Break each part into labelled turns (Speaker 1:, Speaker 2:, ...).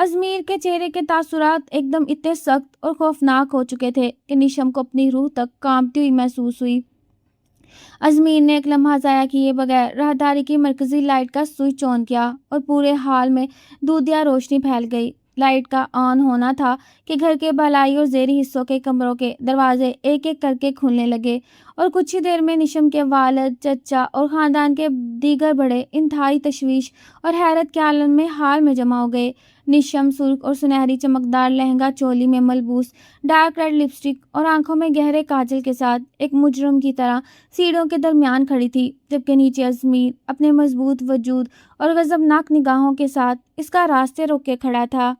Speaker 1: Izmir کے چہرے کے تاثرات ایک دم اتنے سخت اور خوفناک ہو چکے تھے کہ نیشم کو اپنی روح تک کانپتی ہوئی محسوس ہوئی۔ ازمیر نے ایک لمحہ ضائع کیے بغیر راہداری کی مرکزی لائٹ کا سوئچ آن کیا اور پورے ہال میں دودھیا روشنی پھیل گئی۔ لائٹ کا آن ہونا تھا کہ گھر کے بالائی اور زیریں حصوں کے کمروں کے دروازے ایک ایک کر کے کھلنے لگے اور کچھ ہی دیر میں نیشم کے والد، چچا اور خاندان کے دیگر بڑے انتہائی تشویش اور حیرت کے عالم میں ہال میں جمع ہو گئے۔ نیشم سرخ اور سنہری چمکدار لہنگا چولی میں ملبوس، ڈارک ریڈ لپسٹک اور آنکھوں میں گہرے کاجل کے ساتھ ایک مجرم کی طرح سیڑھیوں کے درمیان کھڑی تھی، جبکہ نیچے ازمیر اپنے مضبوط وجود اور غضبناک نگاہوں کے ساتھ اس کا راستے روک کے کھڑا تھا۔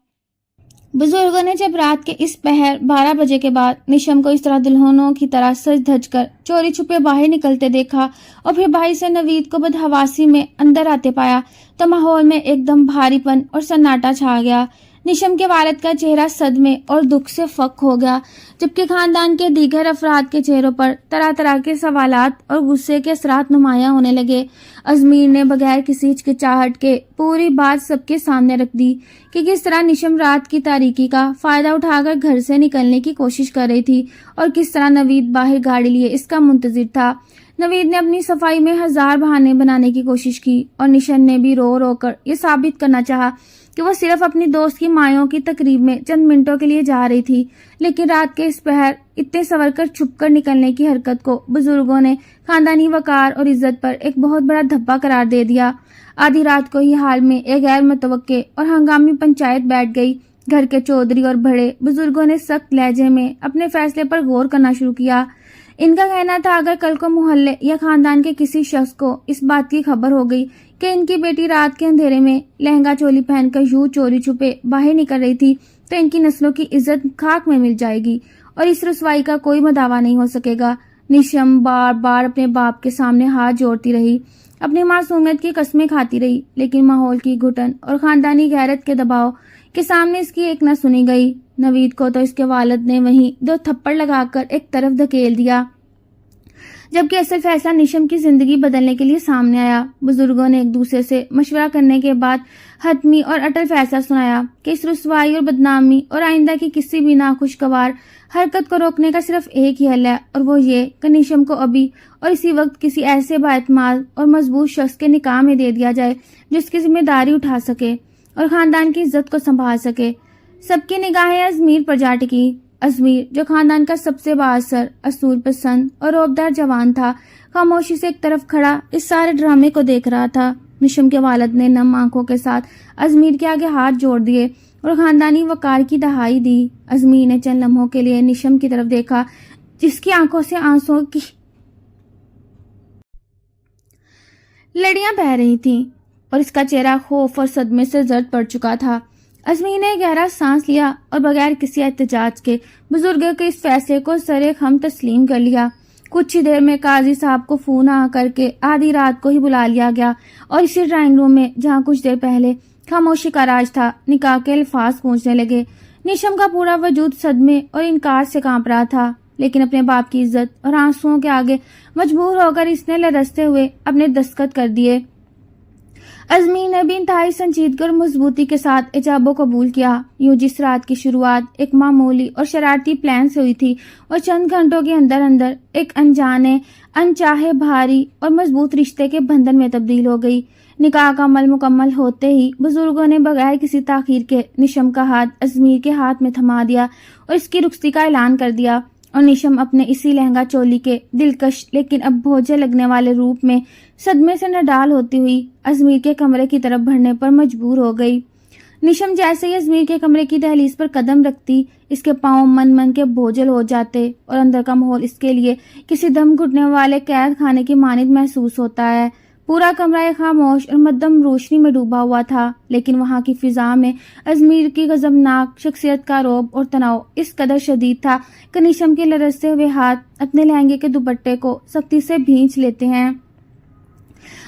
Speaker 1: بزرگوں نے جب رات کے اس پہر 12 بجے کے بعد نیشم کو اس طرح دلہنوں کی طرح سج دھج کر چوری چھپے باہر نکلتے دیکھا اور پھر بھائی سے نوید کو بدحواسی میں اندر آتے پایا تو ماحول میں ایک دم بھاری پن اور سناٹا چھا گیا۔ نیشم کے والد کا چہرہ صدمے اور دکھ سے فک ہو گیا، جبکہ خاندان کے دیگر افراد کے چہروں پر طرح طرح کے سوالات اور غصے کے اثرات نمایاں ہونے لگے۔ ازمیر نے بغیر کسی ہچکچاہٹ کے پوری بات سب کے سامنے رکھ دی کہ کس طرح نیشم رات کی تاریکی کا فائدہ اٹھا کر گھر سے نکلنے کی کوشش کر رہی تھی اور کس طرح نوید باہر گاڑی لیے اس کا منتظر تھا۔ نوید نے اپنی صفائی میں ہزار بہانے بنانے کی کوشش کی اور نیشم نے بھی رو رو کر یہ ثابت کرنا چاہا کہ وہ صرف اپنی دوست کی مایوں کی تقریب میں چند منٹوں کے لیے جا رہی تھی، لیکن رات کے اس پہر اتنے سور کر چھپ کر نکلنے کی حرکت کو بزرگوں نے خاندانی وقار اور عزت پر ایک بہت بڑا دھبا قرار دے دیا۔ آدھی رات کو ہی حال میں ایک غیر متوقع اور ہنگامی پنچایت بیٹھ گئی۔ گھر کے چودھری اور بڑے بزرگوں نے سخت لہجے میں اپنے فیصلے پر غور کرنا شروع کیا۔ ان کا کہنا تھا اگر کل کو محلے یا خاندان کے کسی شخص کو اس بات کی خبر ہو گئی کہ ان کی بیٹی رات کے اندھیرے میں لہنگا چولی پہن کر یوں چوری چھپے باہر نکل رہی تھی تو ان کی نسلوں کی عزت خاک میں مل جائے گی اور اس رسوائی کا کوئی مداوع نہیں ہو سکے گا۔ نیشم بار بار اپنے باپ کے سامنے ہاتھ جوڑتی رہی، اپنی معصومیت کی قسمیں کھاتی رہی، لیکن ماحول کی گھٹن اور خاندانی غیرت کے دباؤ کے سامنے اس کی ایک نہ سنی گئی۔ نوید کو تو اس کے والد نے وہیں 2 تھپڑ لگا کر ایک طرف دھکیل دیا، جبکہ اصل فیصلہ نیشم کی زندگی بدلنے کے لیے سامنے آیا۔ بزرگوں نے ایک دوسرے سے مشورہ کرنے کے بعد حتمی اور اٹل فیصلہ سنایا کہ اس رسوائی اور بدنامی اور آئندہ کی کسی بھی ناخوشگوار حرکت کو روکنے کا صرف ایک ہی حل ہے، اور وہ یہ کہ نیشم کو ابھی اور اسی وقت کسی ایسے بااعتماد اور مضبوط شخص کے نکاح میں دے دیا جائے جو اس کی ذمہ داری اٹھا سکے اور خاندان کی عزت کو سنبھال سکے۔ سب کی نگاہیں ازمیر پر جا ٹکی۔ ازمیر جو خاندان کا سب سے بااثر، اصول پسند اور روبدار جوان تھا، خاموشی سے ایک طرف کھڑا اس سارے ڈرامے کو دیکھ رہا تھا۔ نیشم کے والد نے نم آنکھوں کے ساتھ ازمیر کے آگے ہاتھ جوڑ دیے اور خاندانی وقار کی دہائی دی۔ ازمیر نے چند لمحوں کے لیے نیشم کی طرف دیکھا، جس کی آنکھوں سے آنسوں کی لڑیاں بہہ رہی تھیں اور اس کا چہرہ خوف اور صدمے سے زرد پڑ چکا تھا۔ ازمیر نے گہرا سانس لیا اور بغیر کسی احتجاج کے بزرگوں کے اس فیصلے کو سرِ خم تسلیم کر لیا۔ کچھ ہی دیر میں قاضی صاحب کو فون آ کر کے آدھی رات کو ہی بلا لیا گیا اور اسی ڈرائنگ روم میں جہاں کچھ دیر پہلے خاموشی کا راج تھا، نکاح کے الفاظ گونجنے لگے۔ نیشم کا پورا وجود صدمے اور انکار سے کانپ رہا تھا، لیکن اپنے باپ کی عزت اور آنسوؤں کے آگے مجبور ہو کر اس نے لرزتے ہوئے اپنے دستخط کر دیے۔ ازمیر نے بھی انتہائی سنجیدگی اور مضبوطی کے ساتھ ایجاب و قبول کیا۔ یوں جس رات کی شروعات ایک معمولی اور شرارتی پلان سے ہوئی تھی، وہ چند گھنٹوں کے اندر اندر ایک انجانے انچاہے بھاری اور مضبوط رشتے کے بندھن میں تبدیل ہو گئی۔ نکاح کا عمل مکمل ہوتے ہی بزرگوں نے بغیر کسی تاخیر کے نیشم کا ہاتھ ازمیر کے ہاتھ میں تھما دیا اور اس کی رخصتی کا اعلان کر دیا، اور نیشم اپنے اسی لہنگا چولی کے دلکش لیکن اب بھوجے لگنے والے روپ میں صدمے سے نڈال ہوتی ہوئی ازمیر کے کمرے کی طرف بڑھنے پر مجبور ہو گئی۔ نیشم جیسے ہی ازمیر کے کمرے کی دہلیز پر قدم رکھتی، اس کے پاؤں من من کے بوجھل ہو جاتے اور اندر کا ماحول اس کے لیے کسی دم گھٹنے والے قید خانے کی مانند محسوس ہوتا ہے۔ پورا کمرہ ایک خاموش اور مدھم روشنی میں ڈوبا ہوا تھا، لیکن وہاں کی فضا میں ازمیر کی غضبناک شخصیت کا رعب اور تناؤ اس قدر شدید تھا کہ نیشم کے لرزتے ہوئے ہاتھ اپنے لہنگے کے دوپٹے کو سختی سے بھینچ لیتے ہیں۔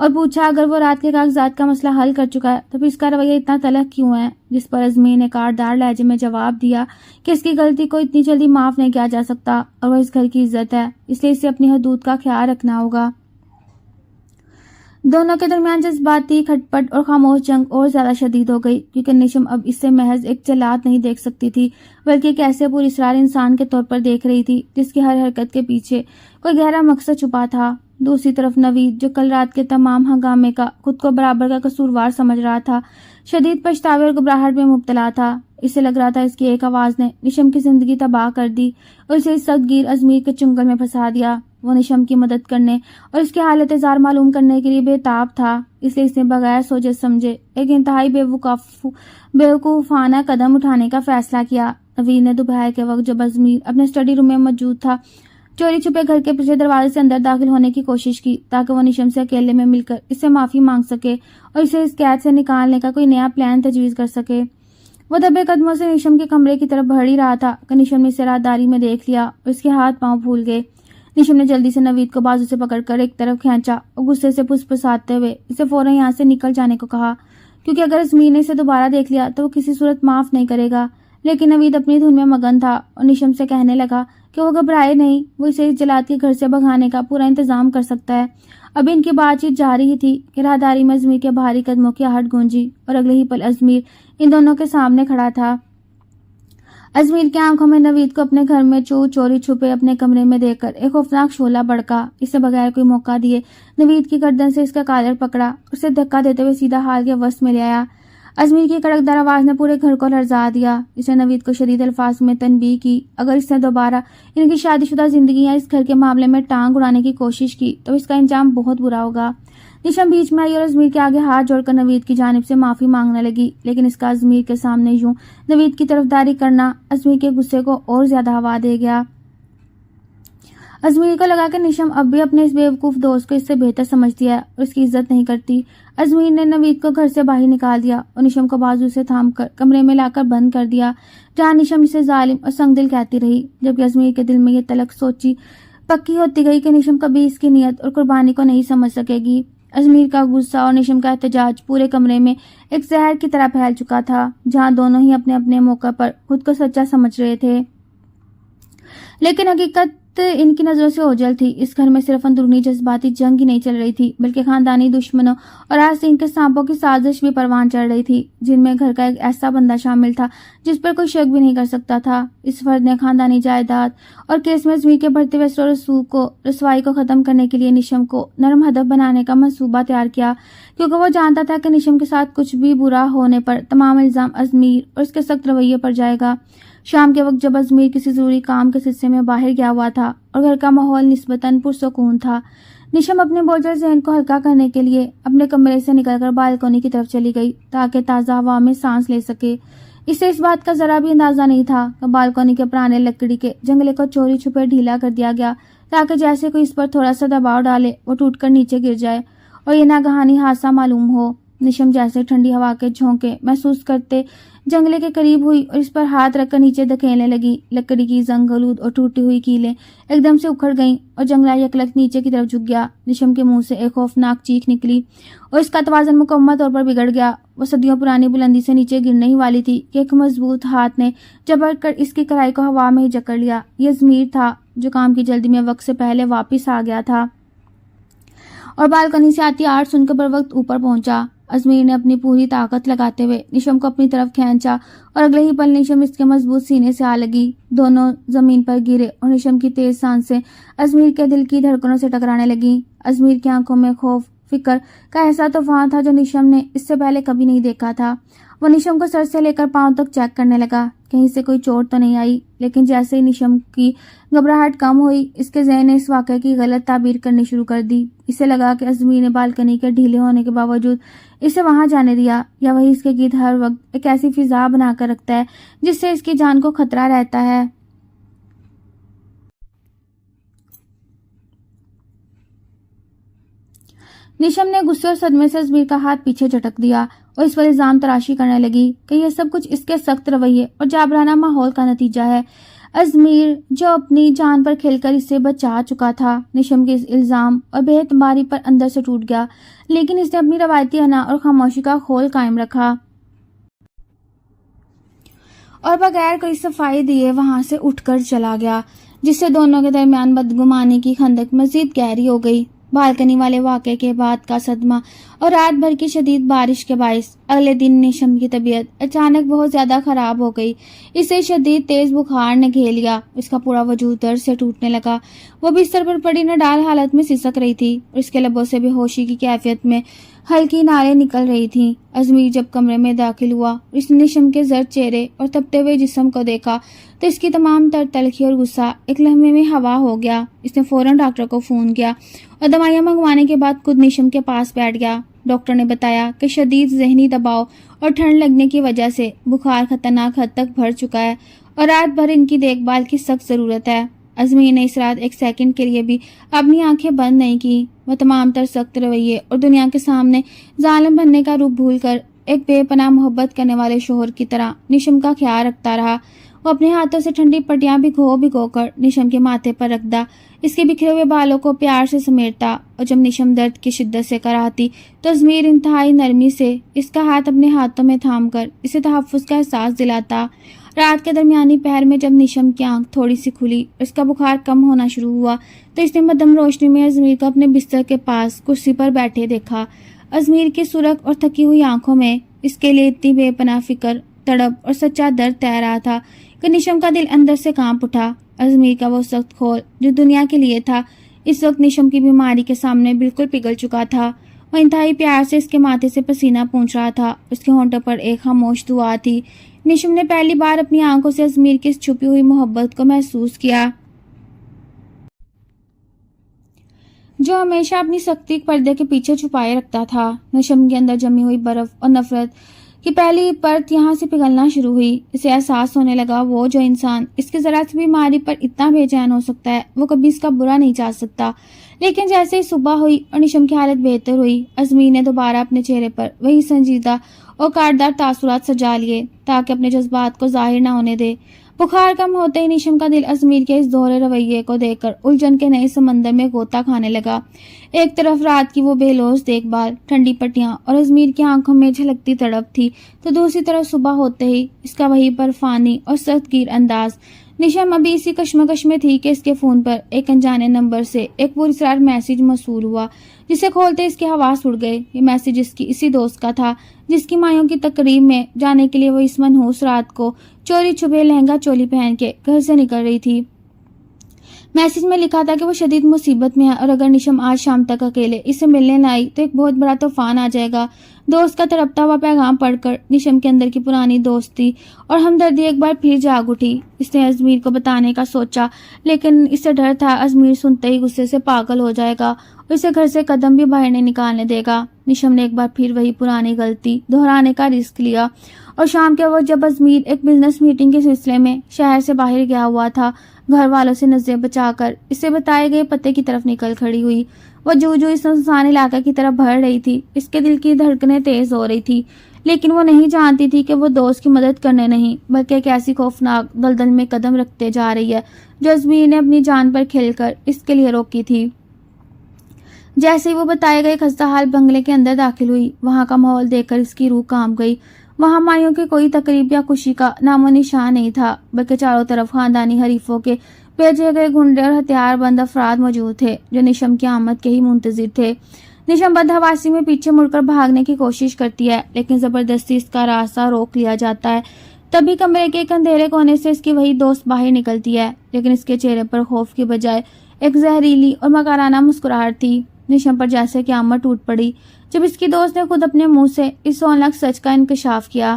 Speaker 1: اور پوچھا اگر وہ رات کے کاغذات کا مسئلہ حل کر چکا ہے تو پھر اس کا رویہ اتنا تلخ کیوں ہے؟ جس پر ازمیر نے کاردار لہجے میں جواب دیا کہ اس کی غلطی کو اتنی جلدی معاف نہیں کیا جا سکتا اور وہ اس گھر کی عزت ہے، اس لیے اسے اپنی حدود کا خیال رکھنا ہوگا۔ دونوں کے درمیان جذباتی کھٹ پٹ اور خاموش جنگ اور زیادہ شدید ہو گئی، کیونکہ نیشم اب اس سے محض ایک چلات نہیں دیکھ سکتی تھی، بلکہ ایک ایسے پراسرار انسان کے طور پر دیکھ رہی تھی جس کی ہر حرکت کے پیچھے کوئی گہرا مقصد چھپا تھا۔ دوسری طرف نوید، جو کل رات کے تمام ہنگامے کا خود کو برابر کا قصوروار سمجھ رہا تھا، شدید پچھتاوے اور گھبراہٹ میں مبتلا تھا۔ اسے لگ رہا تھا اس کی ایک آواز نے نیشم کی زندگی تباہ کر دی اور اسے اس سخت گیر ازمیر کے چنگل میں پھنسا دیا۔ وہ نیشم کی مدد کرنے اور اس کی حالت زار معلوم کرنے کے لیے بے تاب تھا، اس لیے اس نے بغیر سوچے سمجھے ایک انتہائی بیوقوفانہ قدم اٹھانے کا فیصلہ کیا۔ نوید نے دوپہر کے وقت جب ازمیر اپنے اسٹڈی روم میں موجود تھا، چوری چھپے گھر کے پچھلے دروازے سے اندر داخل ہونے کی کوشش کی تاکہ وہ نیشم سے اکیلے میں مل کر اس سے معافی مانگ سکے اور اسے اس قید سے نکالنے کا کوئی نیا پلان تجویز کر سکے۔ وہ دبے قدموں سے نیشم کے کمرے کی طرف بڑھ ہی رہا تھا کہ نیشم نے اسے راہداری میں دیکھ لیا اور اس کے ہاتھ پاؤں پھول گئے۔ نیشم نے جلدی سے نوید کو بازو سے پکڑ کر ایک طرف کھینچا اور غصے سے پسپساتے ہوئے اسے فوراً یہاں سے نکل جانے کو کہا، کیونکہ اگر ازمیر نے اسے دوبارہ دیکھ لیا تو وہ کسی صورت معاف نہیں کرے گا۔ لیکن نوید اپنی دھن میں مگن تھا اور نیشم سے کہنے لگا کہ وہ گھبرائے نہیں، وہ اسے اس جلاد کے گھر سے بھگانے کا پورا انتظام کر سکتا ہے۔ ابھی ان کی بات چیت جاری ہی تھی کہ راہداری میں ازمیر کے بھاری قدموں کی آہٹ گونجی اور اگلے ہی پل ازمیر ان دونوں کے سامنے کھڑا تھا۔ ازمیر کی آنکھوں میں نوید کو اپنے گھر میں چوری چھپے اپنے کمرے میں دیکھ کر ایک خوفناک شعلہ بڑکا۔ اسے بغیر کوئی موقع دیے نوید کی گردن سے اس کا کالر پکڑا اور اسے دھکا دیتے ہوئے سیدھا حال کے وسط میں لے آیا۔ ازمیر کی کڑکدار آواز نے پورے گھر کو لرزا دیا۔ اس نے نوید کو شدید الفاظ میں تنبیہ کی اگر اس نے دوبارہ ان کی شادی شدہ زندگی یا اس گھر کے معاملے میں ٹانگ اڑانے کی کوشش کی تو اس کا انجام بہت برا ہوگا۔ نیشم بیچ میں آئی اور ازمیر کے آگے ہاتھ جوڑ کر نوید کی جانب سے معافی مانگنے لگی، لیکن اس کا ازمیر کے سامنے یوں نوید کی طرفداری کرنا ازمیر کے غصے کو اور زیادہ ہوا دے گیا۔ ازمیر کو لگا کہ نیشم اب بھی اپنے اس بیوقوف دوست کو اس سے بہتر سمجھتی ہے اور اس کی عزت نہیں کرتی۔ ازمیر نے نوید کو گھر سے باہر نکال دیا اور نیشم کو بازو سے تھام کر کمرے میں لا کر بند کر دیا، جہاں نیشم اسے ظالم اور سنگ دل کہتی رہی، جبکہ ازمیر کے دل میں یہ تلک سوچی پکی ہوتی گئی کہ نیشم کبھی اس کی نیت اور قربانی کو نہیں سمجھ سکے گی۔ ازمیر کا غصہ اور نیشم کا احتجاج پورے کمرے میں ایک زہر کی طرح پھیل چکا تھا، جہاں دونوں ہی اپنے اپنے موقع پر خود کو سچا سمجھ رہے تھے، لیکن حقیقت ان کی نظروں سے اوجھل تھی۔ اس گھر میں صرف اندرونی جذباتی جنگ ہی نہیں چل رہی تھی، بلکہ خاندانی دشمنوں اور آستین کے سانپوں کی سازش بھی پروان چڑھ رہی تھی، جن میں گھر کا ایک ایسا بندہ شامل تھا جس پر کوئی شک بھی نہیں کر سکتا تھا۔ اس فرد نے خاندانی جائیداد اور کیس میں ازمیر کے بڑھتے ہوئے اثر و رسوخ کو رسوائی کو ختم کرنے کے لیے نیشم کو نرم ہدف بنانے کا منصوبہ تیار کیا، کیونکہ وہ جانتا تھا کہ نیشم کے ساتھ کچھ بھی برا ہونے پر تمام الزام ازمیر اور اس کے سخت رویے پر جائے گا۔ شام کے وقت جب ازمیر کسی ضروری کام کے سلسلے میں باہر گیا ہوا تھا اور گھر کا ماحول نسبتاً پرسکون تھا، نیشم اپنے بوجھل ذہن کو ہلکا کرنے کے لیے اپنے کمرے سے نکل کر بالکونی کی طرف چلی گئی تاکہ تازہ ہوا میں سانس لے سکے۔ اسے اس بات کا ذرا بھی اندازہ نہیں تھا کہ بالکونی کے پرانے لکڑی کے جنگلے کو چوری چھپے ڈھیلا کر دیا گیا تاکہ جیسے کوئی اس پر تھوڑا سا دباؤ ڈالے وہ ٹوٹ کر نیچے گر جائے اور یہ ناگہانی حادثہ معلوم ہو۔ نیشم جیسے ٹھنڈی ہوا کے جھونکے محسوس کرتے جنگلے کے قریب ہوئی اور اس پر ہاتھ رکھ کر نیچے دھکیلنے لگی۔ لکڑی کی زنگ آلود اور ٹوٹی ہوئی کیلیں ایک دم سے اکھڑ گئیں اور جنگلہ یکلخت نیچے کی طرف جھک گیا۔ نیشم کے منہ سے ایک خوفناک چیخ نکلی اور اس کا توازن مکمل طور پر بگڑ گیا۔ وہ صدیوں پرانی بلندی سے نیچے گرنے ہی والی تھی کہ ایک مضبوط ہاتھ نے جبر کر اس کی کلائی کو ہوا میں ہی جکڑ لیا۔ یہ ازمیر تھا جو کام کی جلدی میں وقت سے پہلے واپس آ گیا تھا اور بالکنی سے آتی آہٹ سن کر بر وقت اوپر پہنچا۔ ازمیر نے اپنی پوری طاقت لگاتے ہوئے نیشم کو اپنی طرف کھینچا اور اگلے ہی پل نیشم اس کے مضبوط سینے سے آ لگی۔ دونوں زمین پر گرے اور نیشم کی تیز سانسیں ازمیر کے دل کی دھڑکنوں سے ٹکرانے لگیں۔ ازمیر کی آنکھوں میں خوف، فکر کا ایسا طوفان تھا جو نیشم نے اس سے پہلے کبھی نہیں دیکھا تھا۔ وہ نیشم کو سر سے لے کر پاؤں تک چیک کرنے لگا، کہیں سے کوئی چوٹ تو نہیں آئی، لیکن جیسے ہی نیشم کی گھبراہٹ کم ہوئی اس کے ذہن نے اس واقعے کی غلط تعبیر کرنی شروع کر دی۔ اسے لگا کہ ازمیر نے بالکنی کے ڈھیلے ہونے کے باوجود اسے وہاں جانے دیا، یا وہی اس کے گرد ہر وقت ایک ایسی فضا بنا کر رکھتا ہے جس سے اس کی جان کو خطرہ رہتا ہے۔ نیشم نے غصے اور صدمے سے ازمیر کا ہاتھ پیچھے جھٹک دیا اور اس پر الزام تراشی کرنے لگی کہ یہ سب کچھ اس کے سخت رویے اور جابرانہ ماحول کا نتیجہ ہے۔ ازمیر جو اپنی جان پر کھیل کر اسے بچا چکا تھا، نیشم کے اس الزام اور بے اعتباری پر اندر سے ٹوٹ گیا، لیکن اس نے اپنی روایتی انا اور خاموشی کا خول قائم رکھا اور بغیر کوئی صفائی دیے وہاں سے اٹھ کر چلا گیا، جس سے دونوں کے درمیان بدگمانی کی خندق مزید گہری ہو گئی۔ بالکنی والے واقعے کے بعد کا صدمہ اور رات بھر کی شدید بارش کے باعث اگلے دن نیشم کی طبیعت اچانک بہت زیادہ خراب ہو گئی۔ اسے شدید تیز بخار نے گھیر لیا، اس کا پورا وجود درد سے ٹوٹنے لگا۔ وہ بستر پر پڑی نڈال حالت میں سسک رہی تھی اور اس کے لبوں سے بے ہوشی کی کیفیت میں ہلکی نعریں نکل رہی تھیں۔ ازمیر جب کمرے میں داخل ہوا، اس نے نیشم کے زرد چہرے اور تپتے ہوئے جسم کو دیکھا تو اس کی تمام تر تلخی اور غصہ ایک لمحے میں ہوا ہو گیا۔ اس نے فوراً ڈاکٹر کو فون کیا اور دوائیاں منگوانے کے بعد خود نیشم کے پاس بیٹھ گیا۔ ڈاکٹر نے بتایا کہ شدید ذہنی دباؤ اور ٹھنڈ لگنے کی وجہ سے بخار خطرناک حد تک بڑھ چکا ہے اور رات بھر ان کی دیکھ بھال کی سخت ضرورت ہے۔ ازمیر نے اس رات ایک سیکنڈ کے لیے بھی اپنی آنکھیں بند نہیں کی۔ وہ تمام تر سخت رویے اور دنیا کے سامنے ظالم بننے کا روپ بھول کر ایک بے پناہ محبت کرنے والے شوہر کی طرح نیشم کا خیال رکھتا رہا۔ وہ اپنے ہاتھوں سے ٹھنڈی پٹیاں بھگو کر نیشم کے ماتھے پر رکھتا، اس کے بکھرے ہوئے بالوں کو پیار سے سمیٹتا، اور جب نیشم درد کی شدت سے کراہتی تو ازمیر انتہائی نرمی سے اس کا ہاتھ اپنے ہاتھوں میں تھام کر اسے تحفظ کا احساس دلاتا۔ رات کے درمیانی پہر میں جب نیشم کی آنکھ تھوڑی سی کھلی اور اس کا بخار کم ہونا شروع ہوا تو اس نے مدھم روشنی میں ازمیر کو اپنے بستر کے پاس کرسی پر بیٹھے دیکھا۔ ازمیر کی سرخ اور تھکی ہوئی آنکھوں میں اس کے لیے اتنی بے پناہ فکر، تڑپ اور سچا درد تہ رہا تھا کہ نیشم کا دل اندر سے کانپ اٹھا۔ ازمیر کا وہ سخت کھول جو دنیا کے لیے تھا اس وقت نیشم کی بیماری کے سامنے بالکل پگھل چکا تھا۔ وہ انتہائی پیار سے اس کے ماتھے سے پسینہ پونچھ رہا تھا، اس کے ہونٹوں پر ایک خاموش دعا تھی۔ نیشم نے پہلی بار اپنی آنکھوں سے ازمیر کی اس چھپی ہوئی محبت کو محسوس کیا، جو ہمیشہ اپنی سختی پردے کے پیچھے چھپائے رکھتا تھا۔ نیشم کے اندر جمی ہوئی برف اور نفرت کی پہلی پرت یہاں سے پگھلنا شروع ہوئی۔ اسے احساس ہونے لگا وہ جو انسان اس کی ذرا سی بیماری پر اتنا بے چین ہو سکتا ہے وہ کبھی اس کا برا نہیں چاہ سکتا۔ لیکن جیسے ہی صبح ہوئی اور نیشم کی حالت بہتر ہوئی، ازمیر نے دوبارہ اپنے چہرے پر وہی سنجیدہ اور کاردار تاثرات سجا لیے تاکہ اپنے جذبات کو ظاہر نہ ہونے دے۔ بخار کم ہوتے ہی نیشم کا دل ازمیر کے اس دوہرے رویے کو دیکھ کر الجھن کے نئے سمندر میں غوطہ کھانے لگا۔ ایک طرف رات کی وہ بے لوث دیکھ بھال، ٹھنڈی پٹیاں اور ازمیر کی آنکھوں میں جھلکتی تڑپ تھی تو دوسری طرف صبح ہوتے ہی اس کا وہی برفانی اور سخت گیر انداز۔ نیشم ابھی اسی کشمکش میں تھی کہ اس کے فون پر ایک انجانے نمبر سے ایک پراسرار میسج موصول ہوا، جسے کھولتے اس کے حواس اڑ گئے۔ یہ میسج اس کی اسی دوست کا تھا جس کی مایوں کی تقریب میں جانے کے لیے وہ اس منحوس رات کو چوری چھپے لہنگا چولی پہن کے گھر سے نکل رہی تھی۔ میسج میں لکھا تھا کہ وہ شدید مصیبت میں ہے اور اگر نیشم آج شام تک اکیلے اسے ملنے نہ آئی تو ایک بہت بڑا طوفان آ جائے گا۔ دوست کا تڑپتا ہوا پیغام پڑھ کر نیشم کے اندر کی پرانی دوستی اور ہمدردی ایک بار پھر جاگ اٹھی۔ اس نے ازمیر کو بتانے کا سوچا، لیکن اسے ڈر تھا ازمیر سنتے ہی غصے سے پاگل ہو جائے گا اور اسے گھر سے قدم بھی باہر نہیں نکالنے دے گا۔ نیشم نے ایک بار پھر وہی پرانی غلطی دہرانے کا رسک لیا اور شام کے وقت جب ازمیر ایک بزنس میٹنگ کے سلسلے میں شہر سے باہر گیا ہوا تھا، گھر والوں سے نظریں بچا کر اسے بتائے گئے پتے کی طرف نکل کھڑی ہوئی۔ وہ جو اس سنسان علاقے کی طرف بڑھ رہی تھی، اس کے دل کی دھڑکنیں تیز ہو رہی تھی، لیکن وہ نہیں جانتی تھی کہ وہ دوست کی مدد کرنے نہیں بلکہ ایک ایسی خوفناک دلدل میں قدم رکھتے جا رہی ہے جو ازمیر نے اپنی جان پر کھیل کر اس کے لیے روکی تھی۔ جیسے ہی وہ بتائے گئے خستہ حال بنگلے کے اندر داخل ہوئی، وہاں کا ماحول دیکھ کر اس کی روح کانپ گئی۔ وہاں مایوں کی کوئی تقریب یا خوشی کا نام و نشان نہیں تھا، بلکہ چاروں طرف خاندانی حریفوں کے بھیجے گئے گنڈے اور ہتھیار بند افراد موجود تھے جو نیشم کی آمد کے ہی منتظر تھے۔ نیشم بدحواسی میں پیچھے مڑ کر بھاگنے کی کوشش کرتی ہے، لیکن زبردستی اس کا راستہ روک لیا جاتا ہے۔ تبھی کمرے کے ایک اندھیرے کونے سے اس کی وہی دوست باہر نکلتی ہے، لیکن اس کے چہرے پر خوف کی بجائے ایک زہریلی اور مکرانہ مسکراہٹ تھی۔ نیشم پر جیسے قیامت ٹوٹ پڑی جب اس کی دوست نے خود اپنے منہ سے اس ہولناک سچ کا انکشاف کیا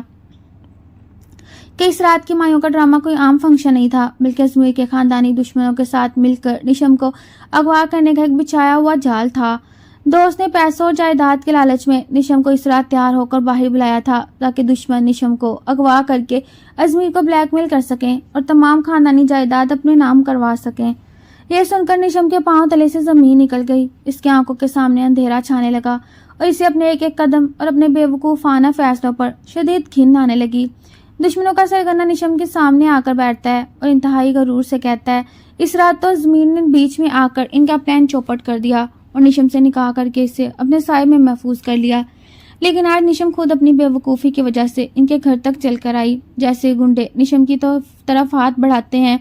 Speaker 1: کہ اس رات کی مایوں کا ڈرامہ کوئی عام فنکشن نہیں تھا، بلکہ ازمیر کے خاندانی دشمنوں کے ساتھ مل کر نیشم کو اغوا کرنے کا ایک بچھایا ہوا جال تھا۔ دوست نے پیسوں اور جائیداد کے لالچ میں نیشم کو اس رات تیار ہو کر باہر بلایا تھا تاکہ دشمن نیشم کو اغوا کر کے ازمیر کو بلیک میل کر سکیں اور تمام خاندانی جائیداد اپنے نام کروا سکیں۔ یہ سن کر نیشم کے پاؤں تلے سے زمین نکل گئی، اس کی آنکھوں کے سامنے اندھیرا چھانے لگا اور اسے اپنے ایک ایک قدم اور اپنے بے وقوفانہ فیصلوں پر شدید گھن آنے لگی۔ دشمنوں کا سرگنا نشم کے سامنے آ کر بیٹھتا ہے اور انتہائی غرور سے کہتا ہے، اس رات تو ازمیر نے بیچ میں آ کر ان کا پلان چوپٹ کر دیا اور نشم سے نکاح کر کے اسے اپنے سائے میں محفوظ کر لیا، لیکن آج نشم خود اپنی بے وقوفی کی وجہ سے ان کے گھر تک چل کر آئی۔ جیسے گنڈے نشم کی طرف ہاتھ بڑھاتے ہیں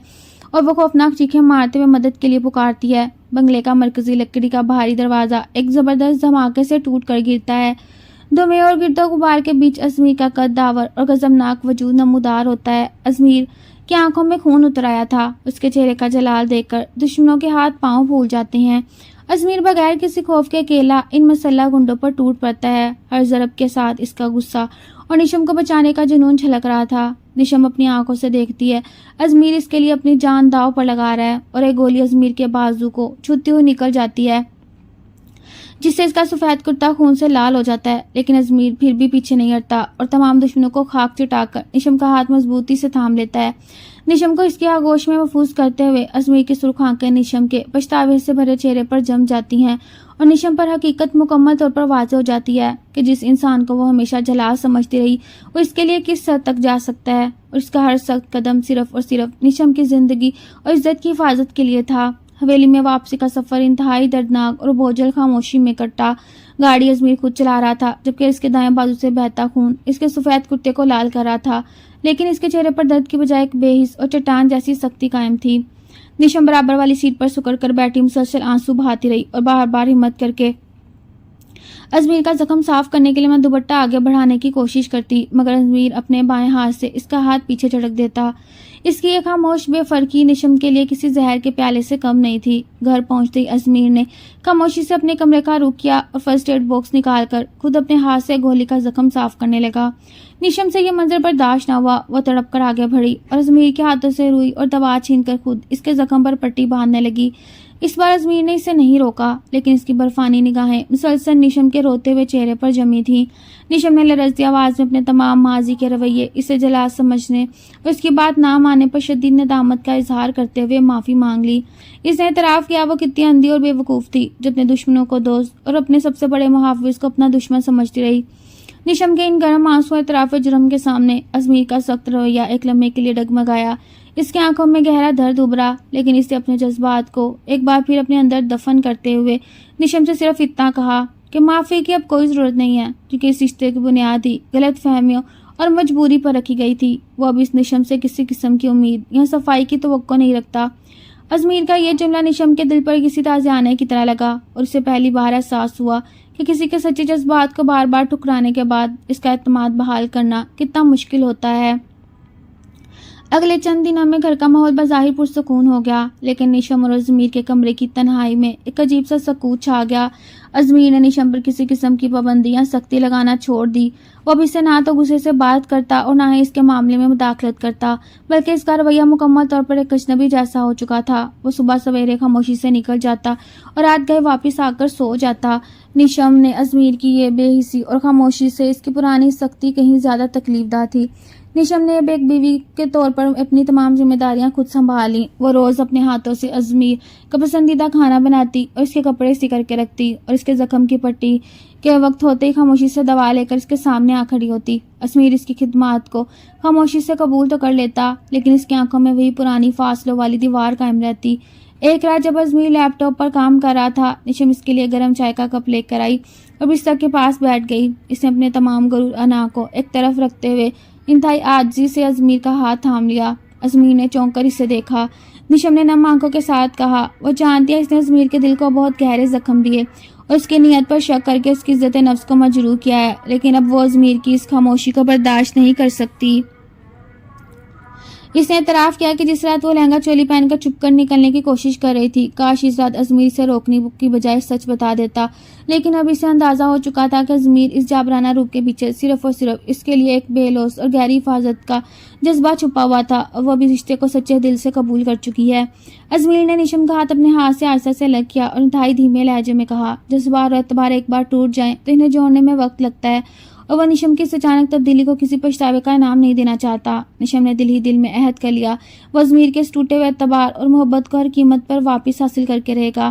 Speaker 1: اور وہ خوفناک چیخیں مارتے ہوئے مدد کے لیے پکارتی ہے، بنگلے کا مرکزی لکڑی کا بھاری دروازہ ایک زبردست دھماکے سے ٹوٹ کر گرتا ہے۔ دھویں اور گرد و غبار کے بیچ ازمیر کا قد داور اور غضبناک وجود نمودار ہوتا ہے۔ ازمیر کی آنکھوں میں خون اتر آیا تھا، اس کے چہرے کا جلال دیکھ کر دشمنوں کے ہاتھ پاؤں پھول جاتے ہیں۔ ازمیر بغیر کسی خوف کے اکیلا ان مسلح گنڈوں پر ٹوٹ پڑتا ہے، ہر ضرب کے ساتھ اس کا غصہ اور نشم کو بچانے کا جنون چھلک رہا تھا۔ نشم اپنی آنکھوں سے دیکھتی ہے، ازمیر اس کے لیے اپنی جان داؤ پر لگا رہا ہے اور ایک گولی ازمیر کے بازو کو چھوتی ہوئی نکل جاتی ہے، جس سے اس کا سفید کرتا خون سے لال ہو جاتا ہے، لیکن ازمیر پھر بھی پیچھے نہیں ہٹتا اور تمام دشمنوں کو خاک چٹا کر نشم کا ہاتھ مضبوطی سے تھام لیتا ہے۔ نشم کو اس کی آغوش میں محفوظ کرتے ہوئے ازمیر کی سرخ آنکھیں نشم کے پچھتاوے سے بھرے چہرے پر جم جاتی ہیں اور نشم پر حقیقت مکمل طور پر واضح ہو جاتی ہے کہ جس انسان کو وہ ہمیشہ جلال سمجھتی رہی، وہ اس کے لیے کس حد تک جا سکتا ہے، اور اس کا ہر سخت قدم صرف اور صرف نشم کی زندگی اور عزت کی حفاظت کے لیے تھا۔ حویلی میں واپسی کا سفر انتہائی دردناک اور بوجھل خاموشی میں کٹا۔ گاڑی ازمیر خود چلا رہا تھا، جبکہ اس کے دائیں بازو سے بہتا خون اس کے سفید کرتے کو لال کر رہا تھا، لیکن اس کے چہرے پر درد کی بجائے ایک بے حس اور چٹان جیسی سختی قائم تھی۔ نشم برابر والی سیٹ پر سکڑ کر بیٹھی مسلسل آنسو بہاتی رہی اور بار بار ہمت کر کے ازمیر کا زخم صاف کرنے کے لیے میں دوپٹہ آگے بڑھانے کی کوشش کرتی، مگر ازمیر اپنے بائیں ہاتھ سے اس کا ہاتھ پیچھے جھٹک دیتا۔ اس کی ایک خاموش بے فرقی نشم کے لیے کسی زہر کے پیالے سے کم نہیں تھی۔ گھر پہنچتے ہی ازمیر نے خاموشی سے اپنے کمرے کا رخ کیا اور فرسٹ ایڈ باکس نکال کر خود اپنے ہاتھ سے گولی کا زخم صاف کرنے لگا۔ نشم سے یہ منظر برداشت نہ ہوا، وہ تڑپ کر آگے بڑھی اور ازمیر کے ہاتھوں سے روئی اور دوا چھین کر خود اس کے زخم پر پٹی باندھنے لگی۔ اس بار ازمیر نے اسے نہیں روکا، لیکن اس کی برفانی نگاہیں مسلسل نشم کے روتے ہوئے چہرے پر جمی تھیں۔ نشم نے لرزتی آواز میں اپنے تمام ماضی کے رویے، اسے جلا سمجھنے اور اس کی بات نہ ماننے پر شدید ندامت کا اظہار کرتے ہوئے معافی مانگ لی۔ اس نے اعتراف کیا وہ کتنی اندھی اور بے وقوف تھی جو اپنے دشمنوں کو دوست اور اپنے سب سے بڑے محافظ کو اپنا دشمن سمجھتی رہی۔ نشم کے ان گرم آنسو اعتراف جرم کے سامنے ازمیر کا سخت رویہ ایک لمحے کے لیے ڈگمگایا۔ اس کی آنکھوں میں گہرا درد ابھرا، لیکن اس نے اپنے جذبات کو ایک بار پھر اپنے اندر دفن کرتے ہوئے نشم سے صرف اتنا کہا کہ معافی کی اب کوئی ضرورت نہیں ہے، کیونکہ اس رشتے کی بنیاد ہی غلط فہمیوں اور مجبوری پر رکھی گئی تھی۔ وہ اب اس نشم سے کسی قسم کی امید یا صفائی کی توقع نہیں رکھتا۔ ازمیر کا یہ جملہ نشم کے دل پر کسی تازیانے کی طرح لگا اور اسے پہلی بار احساس ہوا کہ کسی کے سچے جذبات کو بار بار ٹھکرانے کے بعد اس کا اعتماد بحال کرنا کتنا مشکل ہوتا ہے۔ اگلے چند دنوں میں گھر کا ماحول بظاہر پرسکون ہو گیا، لیکن نشم اور ازمیر کے کمرے کی تنہائی میں ایک عجیب سا سکوت چھا گیا۔ ازمیر نے نشم پر کسی قسم کی پابندی یا سختی لگانا چھوڑ دی۔ وہ اب اس سے نہ تو غصے سے بات کرتا اور نہ ہی اس کے معاملے میں مداخلت کرتا، بلکہ اس کا رویہ مکمل طور پر ایک اجنبی جیسا ہو چکا تھا۔ وہ صبح سویرے خاموشی سے نکل جاتا اور رات گئے واپس آ کر سو جاتا۔ نشم نے ازمیر کی یہ بے حسی اور خاموشی سے اس کی پرانی سختی کہیں زیادہ تکلیف دہ تھی۔ نشم نے اب ایک بیوی کے طور پر اپنی تمام ذمہ داریاں خود سنبھالیں۔ وہ روز اپنے ہاتھوں سے ازمیر کا پسندیدہ کھانا بناتی اور اس کے کپڑے سی کر کے رکھتی، اور اس کے زخم کی پٹی کے وقت ہوتے ہی خاموشی سے دوا لے کر اس کے سامنے آ کھڑی ہوتی۔ ازمیر اس کی خدمات کو خاموشی سے قبول تو کر لیتا، لیکن اس کی آنکھوں میں وہی پرانی فاصلوں والی دیوار قائم رہتی۔ ایک رات جب ازمیر لیپ ٹاپ پر کام کر رہا تھا، نشم اس کے لیے گرم چائے کا کپ لے کر آئی اور بستر کے پاس بیٹھ گئی۔ اس نے اپنے تمام غرور انا کو ایک طرف رکھتے ہوئے انتہائی عاجزی سے ازمیر کا ہاتھ تھام لیا۔ ازمیر نے چونک کر اسے دیکھا۔ نشم نے نم آنکھوں کے ساتھ کہا، وہ جانتی ہے اس نے ازمیر کے دل کو بہت گہرے زخم دیے اور اس کی نیت پر شک کر کے اس کی عزت نفس کو مجروح کیا ہے، لیکن اب وہ ازمیر کی اس خاموشی کو برداشت نہیں کر سکتی۔ اس نے اعتراف کیا کہ جس رات وہ لہنگا چولی پہن کر چھپ کر نکلنے کی کوشش کر رہی تھی، کاش اس رات ازمیر سے روکنے کی بجائے سچ بتا دیتا، لیکن اب اسے اندازہ ہو چکا تھا کہ ازمیر اس جابرانہ روپ کے پیچھے صرف اور صرف اس کے لیے ایک بے لوث اور گہری حفاظت کا جذبہ چھپا ہوا تھا، اور وہ بھی رشتے کو سچے دل سے قبول کر چکی ہے۔ ازمیر نے نشم کا ہاتھ اپنے ہاتھ سے آہستہ سے الگ کیا اور انتہائی دھیمے لہجے میں کہا، جذبات اور اعتبار ایک بار ٹوٹ جائیں تو انہیں جوڑنے میں وقت لگتا ہے، اور وہ نشم کی اس اچانک تبدیلی کو کسی پچھتاوے کا انعام نہیں دینا چاہتا۔ نشم نے دل ہی دل میں عہد کر لیا، وہ ازمیر کے اس ٹوٹے ہوئے اعتبار اور محبت کو ہر قیمت پر واپس حاصل کر کے رہے گا۔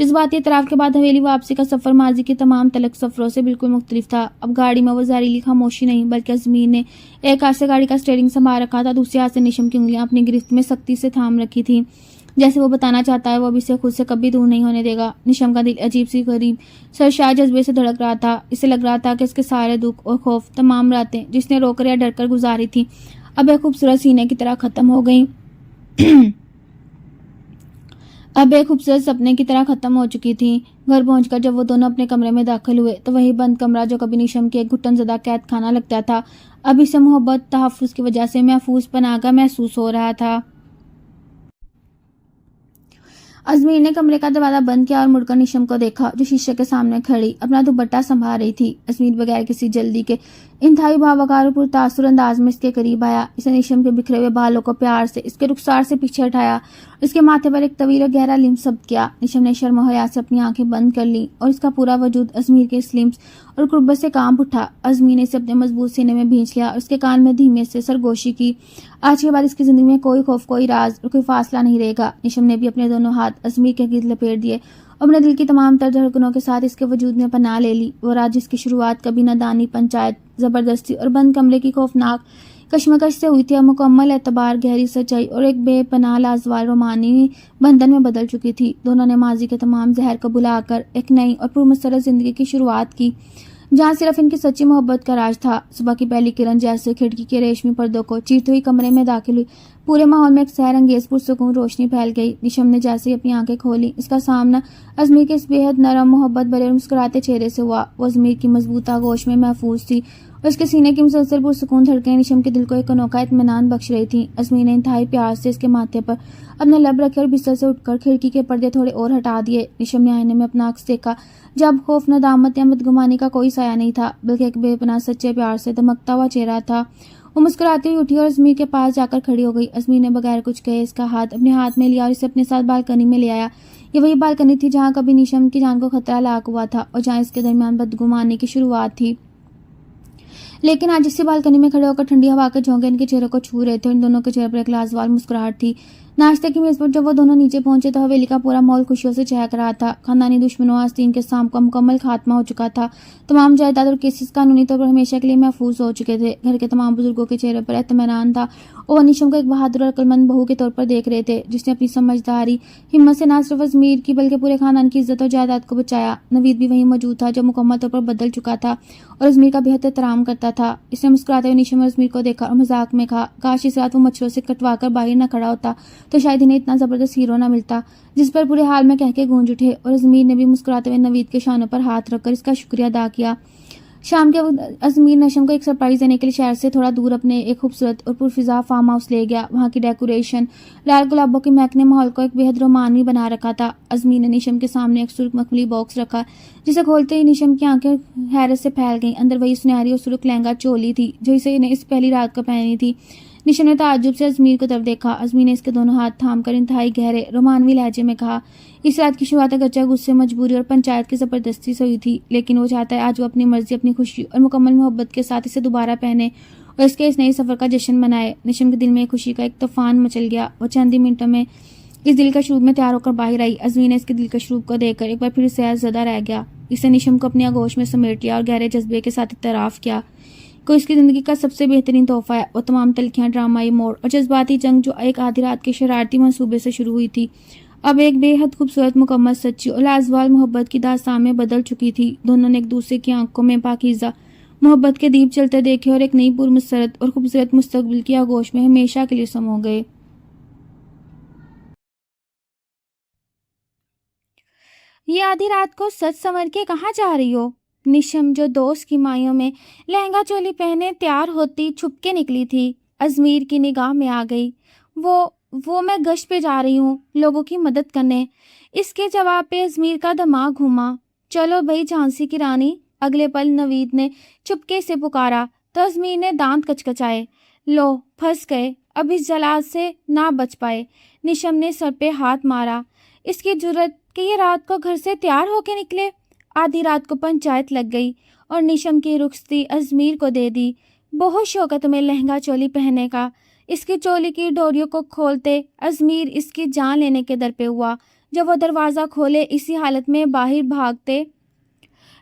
Speaker 1: جذباتی اعتراف کے بعد حویلی واپسی کا سفر ماضی کے تمام تلخ سفروں سے بالکل مختلف تھا۔ اب گاڑی میں وہ زہریلی خاموشی نہیں، بلکہ ازمیر نے ایک ہاتھ سے گاڑی کا اسٹیئرنگ سنبھال رکھا تھا، دوسرے ہاتھ سے نیشم کی انگلیاں اپنی گرفت میں سختی سے تھام رکھی تھیں، جیسے وہ بتانا چاہتا ہے وہ اب اسے خود سے کبھی دور نہیں ہونے دے گا۔ نیشم کا دل عجیب سی غریب سرشار جذبے سے دھڑک رہا تھا۔ اسے لگ رہا تھا کہ اس کے سارے دکھ اور خوف، تمام راتیں جس نے رو کر یا ڈر کر گزاری تھی، اب ایک خوبصورت سینے کی طرح ختم ہو گئی اب ایک خوبصورت سپنے کی طرح ختم ہو چکی تھی۔ گھر پہنچ کر جب وہ دونوں اپنے کمرے میں داخل ہوئے تو وہی بند کمرہ جو کبھی نیشم کے ایک گھٹن زدہ قید خانہ لگتا تھا، اب اسے محبت تحفظ کی وجہ سے محفوظ پناہ گاہ محسوس ہو رہا تھا۔ ازمیر نے کمرے کا دروازہ بند کیا اور مڑ کر نیشم کو دیکھا جو شیشے کے سامنے کھڑی اپنا دوپٹہ سنبھال رہی تھی۔ ازمیر بغیر کسی جلدی کے انتہائی باوقار اور پرتاثر انداز میں اس کے قریب آیا۔ اسے نیشم کے بکھرے ہوئے بالوں کو پیار سے اس کے رخسار سے پیچھے ہٹایا، اس کے ماتھے پر ایک طویل اور گہرا لمس ثبت کیا۔ نیشم نے شرم و حیا سے اپنی آنکھیں بند کر لیں اور اس کا پورا وجود ازمیر کے اس لمس اور قربت سے کانپ اٹھا۔ ازمیر نے اسے اپنے مضبوط سینے میں بھینچ لیا اور اس کے کان میں دھیمے سے سرگوشی کی۔ آج کے بعد اس کی زندگی میں کوئی خوف، کوئی راز اور کوئی فاصلہ نہیں رہے گا۔ نیشم نے بھی اپنے دونوں ہاتھ ازمیر کے گرد لپیٹ دیے اور اپنے دل کی تمام تر دھڑکنوں کے ساتھ اس کے وجود میں پناہ لے لی۔ وہ رات جس کی شروعات کبھی نادانی، پنچایت، زبردستی اور بند کمرے کی خوفناک کشمکش سے ہوئی تھی، اب مکمل اعتبار، گہری سچائی اور ایک بے پناہ لازوال رومانی بندھن میں بدل چکی تھی۔ دونوں نے ماضی کے تمام زہر کو بھلا کر ایک نئی اور پرمسرت زندگی کی شروعات کی جہاں صرف ان کی سچی محبت کا راج تھا۔ صبح کی پہلی کرن جیسے کھڑکی کے ریشمی پردوں کو چیرتے ہوئی کمرے میں داخل ہوئی، پورے ماحول میں ایک سحر انگیز پرسکون روشنی پھیل گئی۔ نیشم نے جیسے ہی اپنی آنکھیں کھولی، اس کا سامنا ازمیر کے اس بے حد نرم، محبت بھرے اور مسکراتے چہرے سے ہوا۔ وہ ازمیر کی مضبوط آغوش میں محفوظ تھی اور اس کے سینے کی مسلسل پرسکون دھڑکنیں نیشم کے دل کو ایک انوکھا اطمینان بخش رہی تھیں۔ ازمیر نے انتہائی پیار سے اس کے ماتھے پر اپنے لب رکھے اور بستر سے اٹھ کر کھڑکی کے پردے تھوڑے اور ہٹا دیے۔ نیشم نے آئینے میں اپنا عکس دیکھا جب خوف، ندامت یا بدگمانی کا کوئی سایہ نہیں تھا، بلکہ ایک بے پناہ سچے پیار سے دمکتا ہوا چہرہ تھا۔ وہ مسکراتی ہوئی اٹھی اور ازمیر کے پاس جا کر کھڑی ہو گئی۔ ازمیر نے بغیر کچھ کہے اس کا ہاتھ اپنے ہاتھ میں لیا اور اسے اپنے ساتھ بالکنی میں لے آیا۔ یہ وہی بالکنی تھی جہاں کبھی نیشم کی جان کو خطرہ لاحق ہوا تھا اور جہاں اس کے درمیان بدگمانی کی شروعات تھی، لیکن آج اسی بالکنی میں کھڑے ہو کر ٹھنڈی ہوا کے جھونکے ان کے چہروں کو چھو رہے تھے۔ ان دونوں کے چہرے پر ایک لازوال مسکراہٹ تھی۔ ناشتے کی میز پر جب وہ دونوں نیچے پہنچے تو حویلی کا پورا ماحول خوشیوں سے چہک رہا تھا۔ خاندانی دشمنوں آستین کے سام کا مکمل خاتمہ ہو چکا تھا۔ تمام جائیداد اور کیسز قانونی طور پر ہمیشہ کے لیے محفوظ ہو چکے تھے۔ گھر کے تمام بزرگوں کے چہرے پر اطمینان تھا اور وہ نیشم کو ایک بہادر اور عقلمند بہو کے طور پر دیکھ رہے تھے جس نے اپنی سمجھداری، ہمت سے نہ صرف ازمیر کی بلکہ پورے خاندان کی عزت اور جائیداد کو بچایا۔ نوید بھی وہیں موجود تھا جو مکمل طور پر بدل چکا تھا اور ازمیر کا بے حد احترام کرتا تھا۔ اس نے مسکراتے ہوئے نیشم اور ازمیر کو دیکھا اور مذاق میں کہا، کاش اس رات وہ مچھروں سے کٹوا کر باہر نہ کھڑا ہوتا تو شاید انہیں اتنا زبردست ہیرو نہ ملتا، جس پر پورے حال میں کہہ کے گونج اٹھے۔ اور ازمیر نے بھی مسکراتے ہوئے نوید کے شانوں پر ہاتھ رکھ کر اس کا شکریہ ادا کیا۔ شام کے وقت ازمیر نیشم کو ایک سرپرائز دینے کے لیے شہر سے تھوڑا دور اپنے ایک خوبصورت اور پرفضا فارم ہاؤس لے گیا۔ وہاں کی ڈیکوریشن، لال گلابوں کی مہک نے ماحول کو ایک بے حد رومانوی بنا رکھا تھا۔ ازمیر نے نیشم کے سامنے ایک سرخ مخملی باکس رکھا جسے کھولتے ہی نیشم کی آنکھیں حیرت سے پھیل گئیں۔ اندر وہی سنہری اور سرخ لہنگا چولی تھی جو اسے اس پہلی رات کو پہنی تھی۔ نیشم نے تعجب سے ازمیر کو طرف دیکھا۔ ازمیر نے اس کے دونوں ہاتھ تھام کر انتہائی گہرے رومانوی لہجے میں کہا، اس رات کی شروعات اگرچہ غصے، مجبوری اور پنچایت کی زبردستی سے ہوئی تھی، لیکن وہ چاہتا ہے آج وہ اپنی مرضی، اپنی خوشی اور مکمل محبت کے ساتھ اسے دوبارہ پہنے اور اس کے اس نئے سفر کا جشن منائے۔ نیشم کے دل میں خوشی کا ایک طوفان مچل گیا۔ وہ چند ہی منٹوں میں اس دل کا شروب میں تیار ہو کر باہر آئی۔ ازمیر نے اس کے دل کا شروب کو دیکھ کر ایک بار پھر سیر زدہ رہ گیا۔ اس نے نیشم کو اپنی آغوش میں سمیٹ لیا اور گہرے جذبے کے ساتھ اعتراف کیا کہ اس کی زندگی کا سب سے بہترین تحفہ ہے۔ وہ تمام تلخیاں، ڈرامائی موڑ اور جذباتی جنگ جو ایک آدھی رات کے شرارتی منصوبے سے شروع ہوئی تھی، اب ایک بے حد خوبصورت، مکمل، سچی اور لازوال محبت کی داستان میں بدل چکی تھی۔ دونوں نے ایک دوسرے کی آنکھوں میں پاکیزہ محبت کے دیپ جلتے دیکھے اور ایک نئی پرمسرت اور خوبصورت مستقبل کی آغوش میں ہمیشہ کے لیے سمو گئے۔ یہ آدھی رات کو سج سنور کے کہاں جا رہی ہو؟ نیشم جو دوست کی مائیوں میں لہنگا چولی پہنے تیار ہوتی چھپ کے نکلی تھی، ازمیر کی نگاہ میں آ گئی۔ وہ میں گشت پہ جا رہی ہوں، لوگوں کی مدد کرنے۔ اس کے جواب پہ ازمیر کا دماغ گھوما۔ چلو بھئی جھانسی کی رانی۔ اگلے پل نوید نے چپکے سے پکارا تو ازمیر نے دانت کچکچائے۔ لو پھنس گئے، اب اس جلاد سے نہ بچ پائے۔ نیشم نے سر پہ ہاتھ مارا۔ اس کی جرت کہ یہ رات کو گھر سے تیار ہو کے نکلے۔ آدھی رات کو پنچایت لگ گئی اور نیشم کی رخصتی ازمیر کو دے دی۔ بہت شوق ہے تمہیں لہنگا چولی پہننے کا۔ اس کی چولی کی ڈوریوں کو کھولتے ازمیر اس کی جان لینے کے در پہ ہوا۔ جب وہ دروازہ کھولے اسی حالت میں باہر بھاگتے۔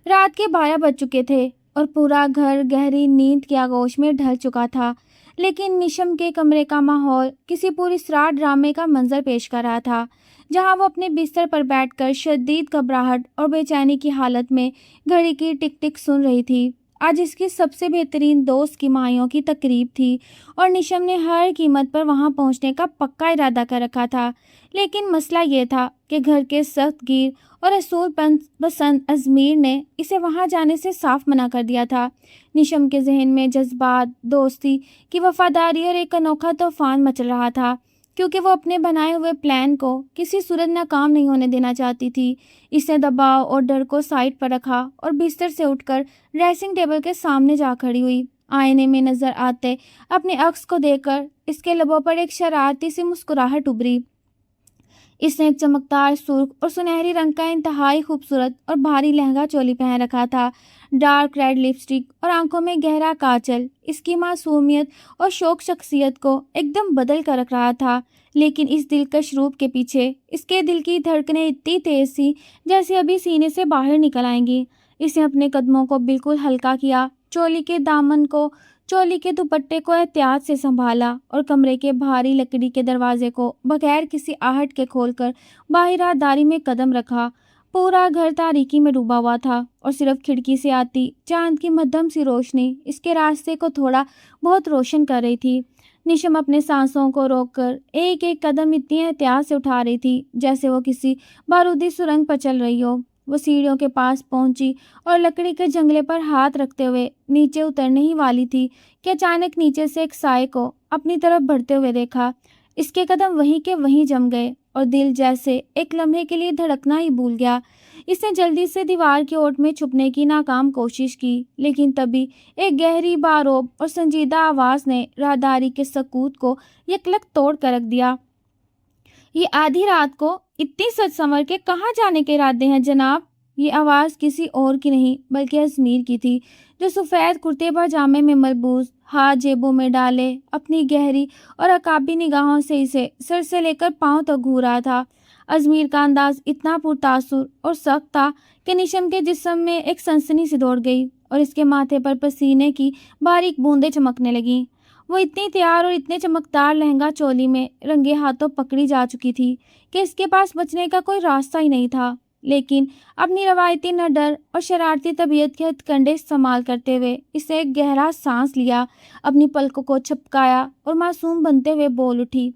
Speaker 1: رات کے 12 بج چکے تھے اور پورا گھر گہری نیند کی آغوش میں ڈھل چکا تھا، لیکن نشم کے کمرے کا ماحول کسی پوری سراغ ڈرامے کا منظر پیش کر رہا تھا، جہاں وہ اپنے بستر پر بیٹھ کر شدید گھبراہٹ اور بے چینی کی حالت میں گھڑی کی ٹک ٹک سن رہی تھی۔ آج اس کی سب سے بہترین دوست کی مائیوں کی تقریب تھی اور نشم نے ہر قیمت پر وہاں پہنچنے کا پکا ارادہ کر رکھا تھا، لیکن مسئلہ یہ تھا کہ گھر کے سخت گیر اور اصول پسند ازمیر نے اسے وہاں جانے سے صاف منع کر دیا تھا۔ نشم کے ذہن میں جذبات، دوستی کی وفاداری اور ایک انوکھا طوفان مچل رہا تھا، کیونکہ وہ اپنے بنائے ہوئے پلان کو کسی صورت ناکام نہیں ہونے دینا چاہتی تھی۔ اس نے دباؤ اور ڈر کو سائڈ پر رکھا اور بستر سے اٹھ کر ڈریسنگ ٹیبل کے سامنے جا کھڑی ہوئی۔ آئینے میں نظر آتے اپنے عکس کو دیکھ کر اس کے لبوں پر ایک شرارتی سی مسکراہٹ ابھری۔ اس نے ایک چمکدار سرخ اور سنہری رنگ کا انتہائی خوبصورت اور بھاری لہنگا چولی پہن رکھا تھا۔ ڈارک ریڈ لپسٹک اور آنکھوں میں گہرا کاجل اس کی معصومیت اور شوق شخصیت کو ایک دم بدل کر رکھ رہا تھا، لیکن اس دلکش روپ کے پیچھے اس کے دل کی دھڑکنیں اتنی تیز تھیں جیسے ابھی سینے سے باہر نکل آئیں گی۔ اس نے اپنے قدموں کو بالکل ہلکا کیا، چولی کے دامن کو، چولی کے دوپٹے کو احتیاط سے سنبھالا اور کمرے کے بھاری لکڑی کے دروازے کو بغیر کسی آہٹ کے کھول کر باہر راہداری میں قدم رکھا۔ پورا گھر تاریکی میں ڈوبا ہوا تھا اور صرف کھڑکی سے آتی چاند کی مدھم سی روشنی اس کے راستے کو تھوڑا بہت روشن کر رہی تھی۔ نشم اپنے سانسوں کو روک کر ایک ایک قدم اتنی احتیاط سے اٹھا رہی تھی جیسے وہ کسی بارودی سرنگ پر چل رہی ہو۔ وہ سیڑھیوں کے پاس پہنچی اور لکڑی کے جنگلے پر ہاتھ رکھتے ہوئے نیچے اترنے ہی والی تھی کہ اچانک نیچے سے ایک سائے کو اپنی طرف بڑھتے ہوئے دیکھا۔ اس کے قدم وہیں کے وہیں جم گئے اور دل جیسے ایک لمحے کے لیے دھڑکنا ہی بھول گیا۔ اس نے جلدی سے دیوار کی اوٹ میں چھپنے کی ناکام کوشش کی، لیکن تبھی ایک گہری باروب اور سنجیدہ آواز نے راہداری کے سکوت کو یکلخت توڑ کر رکھ دیا۔ یہ آدھی رات کو اتنی سج سنور کے کہاں جانے کے ارادے ہیں جناب؟ یہ آواز کسی اور کی نہیں بلکہ ازمیر کی تھی، جو سفید کرتے پاجامے میں ملبوس، ہاتھ جیبوں میں ڈالے، اپنی گہری اور عقابی نگاہوں سے اسے سر سے لے کر پاؤں تک گھور رہا تھا۔ ازمیر کا انداز اتنا پرتاثر اور سخت تھا کہ نشم کے جسم میں ایک سنسنی سی دوڑ گئی اور اس کے ماتھے پر پسینے کی باریک بوندیں چمکنے لگیں۔ وہ اتنی تیار اور اتنے چمکدار لہنگا چولی میں رنگے ہاتھوں پکڑی جا چکی تھی کہ اس کے پاس بچنے کا کوئی راستہ ہی نہیں تھا، لیکن اپنی روایتی نڈر اور شرارتی طبیعت کے ہتھ کنڈے استعمال کرتے ہوئے اسے ایک گہرا سانس لیا، اپنی پلکوں کو چھپکایا اور معصوم بنتے ہوئے بول اٹھی،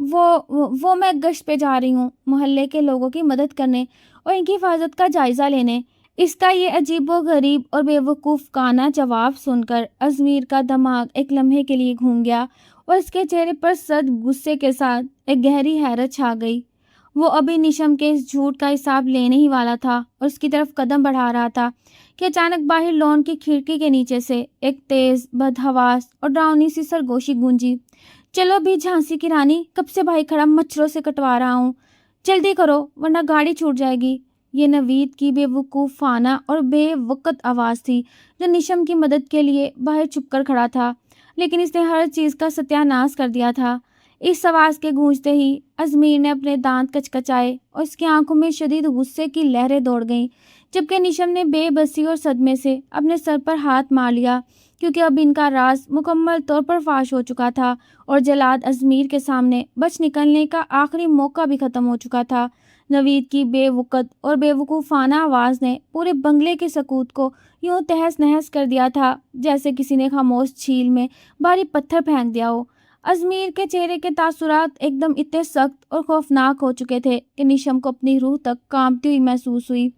Speaker 1: وہ میں گشت پہ جا رہی ہوں، محلے کے لوگوں کی مدد کرنے اور ان کی حفاظت کا جائزہ لینے۔ اس کا یہ عجیب و غریب اور بے وقوفانہ جواب سن کر ازمیر کا دماغ ایک لمحے کے لیے گھوم گیا اور اس کے چہرے پر سخت غصے کے ساتھ ایک گہری حیرت چھا گئی۔ وہ ابھی نشم کے اس جھوٹ کا حساب لینے ہی والا تھا اور اس کی طرف قدم بڑھا رہا تھا کہ اچانک باہر لون کی کھڑکی کے نیچے سے ایک تیز، بدحواس اور ڈراؤنی سی سرگوشی گونجی، چلو بھی جھانسی کی رانی، کب سے بھائی کھڑا مچھروں سے کٹوا رہا ہوں، جلدی کرو ورنہ گاڑی چھوٹ جائے گی۔ یہ نوید کی بے وقوفانہ اور بے وقت آواز تھی، جو نشم کی مدد کے لیے باہر چھپ کر کھڑا تھا، لیکن اس نے ہر چیز کا ستیہ ناش کر دیا تھا۔ اس آواز کے گونجتے ہی ازمیر نے اپنے دانت کچکچائے اور اس کی آنکھوں میں شدید غصے کی لہریں دوڑ گئیں، جبکہ نشم نے بے بسی اور صدمے سے اپنے سر پر ہاتھ مار لیا، کیونکہ اب ان کا راز مکمل طور پر فاش ہو چکا تھا اور جلاد ازمیر کے سامنے بچ نکلنے کا آخری موقع بھی ختم ہو چکا تھا۔ نوید کی بے وقت اور بے وقوفانہ آواز نے پورے بنگلے کے سکوت کو یوں تہس نہس کر دیا تھا جیسے کسی نے خاموش جھیل میں بھاری پتھر پھینک دیا ہو۔ ازمیر کے چہرے کے تاثرات ایک دم اتنے سخت اور خوفناک ہو چکے تھے کہ نشم کو اپنی روح تک کانپتی ہوئی محسوس ہوئی۔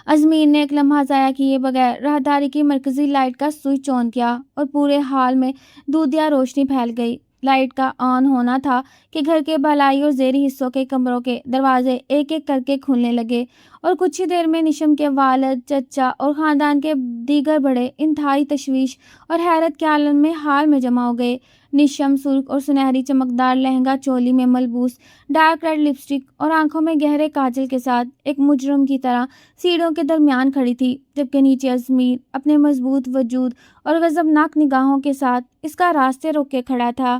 Speaker 1: ازمیر نے ایک لمحہ ضائع کیے بغیر راہداری کی مرکزی لائٹ کا سوئچ آن کیا اور پورے ہال میں دودھیا روشنی پھیل گئی۔ لائٹ کا آن ہونا تھا کہ گھر کے بالائی اور زیریں حصوں کے کمروں کے دروازے ایک ایک کر کے کھلنے لگے اور کچھ ہی دیر میں نشم کے والد، چچا اور خاندان کے دیگر بڑے انتہائی تشویش اور حیرت کے عالم میں ہال میں جمع ہو گئے۔ نشم سرخ اور سنہری چمکدار لہنگا چولی میں ملبوس، ڈارک ریڈ لپسٹک اور آنکھوں میں گہرے کاجل کے ساتھ ایک مجرم کی طرح سیڑھیوں کے درمیان کھڑی تھی، جبکہ نیچے ازمیر اپنے مضبوط وجود اور غضبناک نگاہوں کے ساتھ اس کا راستے روک کے کھڑا تھا۔